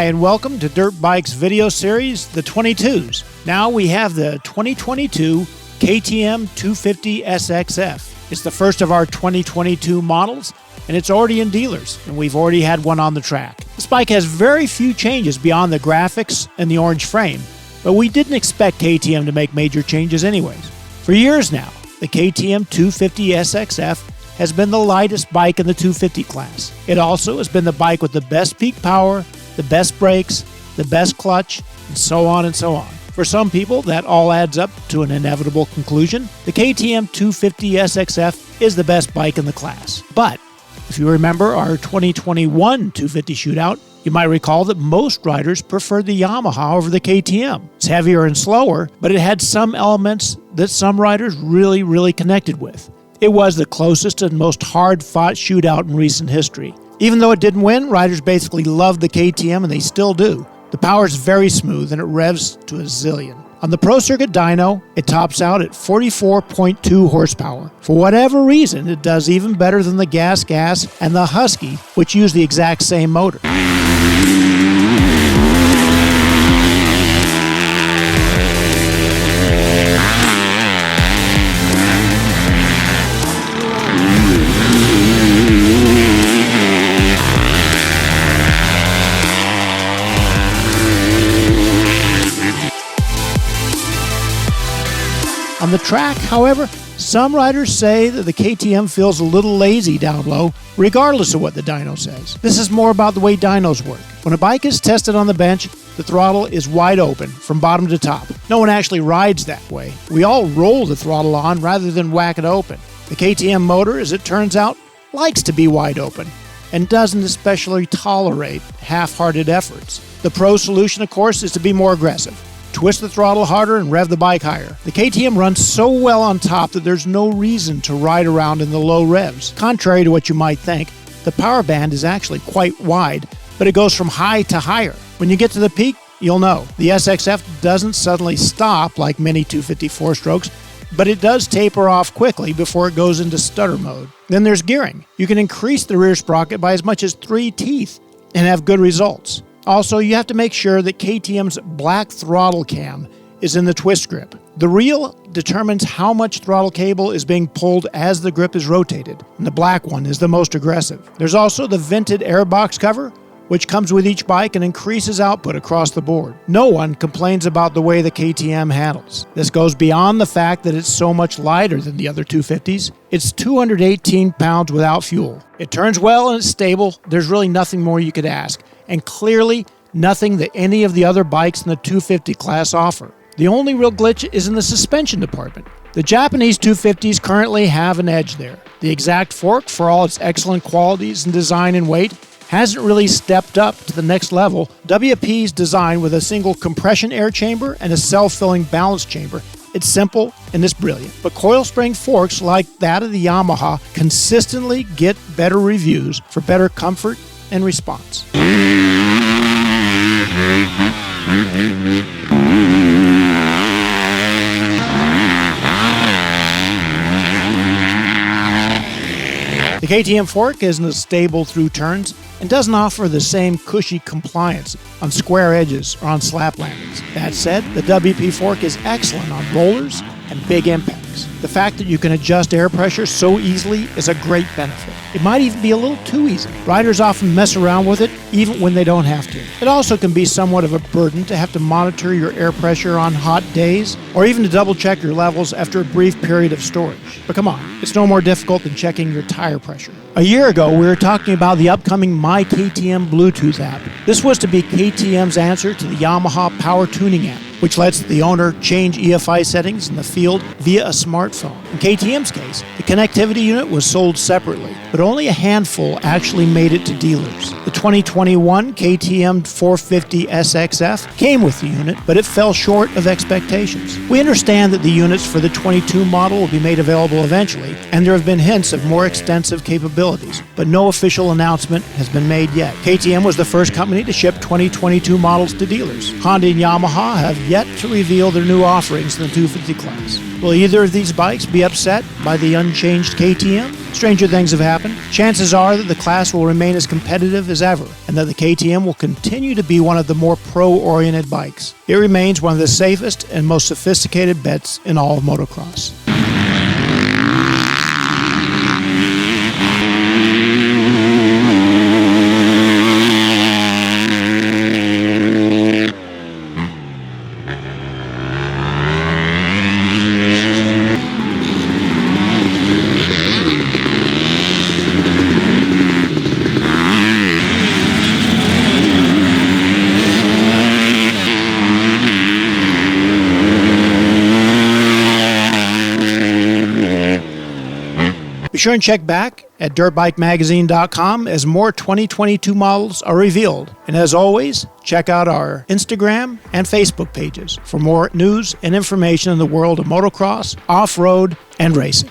and welcome to Dirtbike's video series, the 22s. Now we have the 2022 KTM 250 SXF. It's the first of our 2022 models, and it's already in dealers, and we've already had one on the track. This bike has very few changes beyond the graphics and the orange frame, but we didn't expect KTM to make major changes anyways. For years now, the KTM 250 SXF has been the lightest bike in the 250 class. It also has been the bike with the best peak power, the best brakes, the best clutch, and so on and so on. For some people, that all adds up to an inevitable conclusion. The KTM 250 SXF is the best bike in the class. But if you remember our 2021 250 shootout, you might recall that most riders preferred the Yamaha over the KTM. It's heavier and slower, but it had some elements that some riders really connected with. It was the closest and most hard-fought shootout in recent history. Even though it didn't win, riders basically loved the KTM, and they still do. The power is very smooth, and it revs to a zillion. On the Pro Circuit dyno, it tops out at 44.2 horsepower. For whatever reason, it does even better than the Gas and the Husky, which use the exact same motor. On the track, however, some riders say that the KTM feels a little lazy down low, regardless of what the dyno says. This is more about the way dynos work. When a bike is tested on the bench, the throttle is wide open, from bottom to top. No one actually rides that way. We all roll the throttle on rather than whack it open. The KTM motor, as it turns out, likes to be wide open, and doesn't especially tolerate half-hearted efforts. The pro solution, of course, is to be more aggressive. Twist the throttle harder and rev the bike higher. The KTM runs so well on top that there's no reason to ride around in the low revs. Contrary to what you might think, the power band is actually quite wide, but it goes from high to higher. When you get to the peak, you'll know. The SXF doesn't suddenly stop like many 250 four-strokes, but it does taper off quickly before it goes into stutter mode. Then there's gearing. You can increase the rear sprocket by as much as 3 teeth and have good results. Also, you have to make sure that KTM's black throttle cam is in the twist grip. The reel determines how much throttle cable is being pulled as the grip is rotated, and the black one is the most aggressive. There's also the vented airbox cover, which comes with each bike and increases output across the board. No one complains about the way the KTM handles. This goes beyond the fact that it's so much lighter than the other 250s. It's 218 pounds without fuel. It turns well and it's stable. There's really nothing more you could ask, and clearly nothing that any of the other bikes in the 250 class offer. The only real glitch is in the suspension department. The Japanese 250s currently have an edge there. The Exact fork, for all its excellent qualities in design and weight, hasn't really stepped up to the next level. WP's designed with a single compression air chamber and a self-filling balance chamber. It's simple and it's brilliant. But coil spring forks like that of the Yamaha consistently get better reviews for better comfort and response. The KTM fork isn't as stable through turns and doesn't offer the same cushy compliance on square edges or on slap landings. That said, the WP fork is excellent on rollers and big impacts. The fact that you can adjust air pressure so easily is a great benefit. It might even be a little too easy. Riders often mess around with it even when they don't have to. It also can be somewhat of a burden to have to monitor your air pressure on hot days, or even to double check your levels after a brief period of storage. But come on, it's no more difficult than checking your tire pressure. A year ago, we were talking about the upcoming My KTM Bluetooth app. This was to be KTM's answer to the Yamaha Power Tuning app, which lets the owner change EFI settings in the field via a smartphone. In KTM's case, the connectivity unit was sold separately, but only a handful actually made it to dealers. The 2021 KTM 450 SXF came with the unit, but it fell short of expectations. We understand that the units for the 22 model will be made available eventually, and there have been hints of more extensive capabilities, but no official announcement has been made yet. KTM was the first company to ship 2022 models to dealers. Honda and Yamaha have yet to reveal their new offerings in the 250 class. Will either of these bikes be upset by the unchanged KTM? Stranger things have happened. Chances are that the class will remain as competitive as ever, and that the KTM will continue to be one of the more pro-oriented bikes. It remains one of the safest and most sophisticated bets in all of motocross. Be sure and check back at dirtbikemagazine.com as more 2022 models are revealed. And as always, check out our Instagram and Facebook pages for more news and information in the world of motocross, off-road, and racing.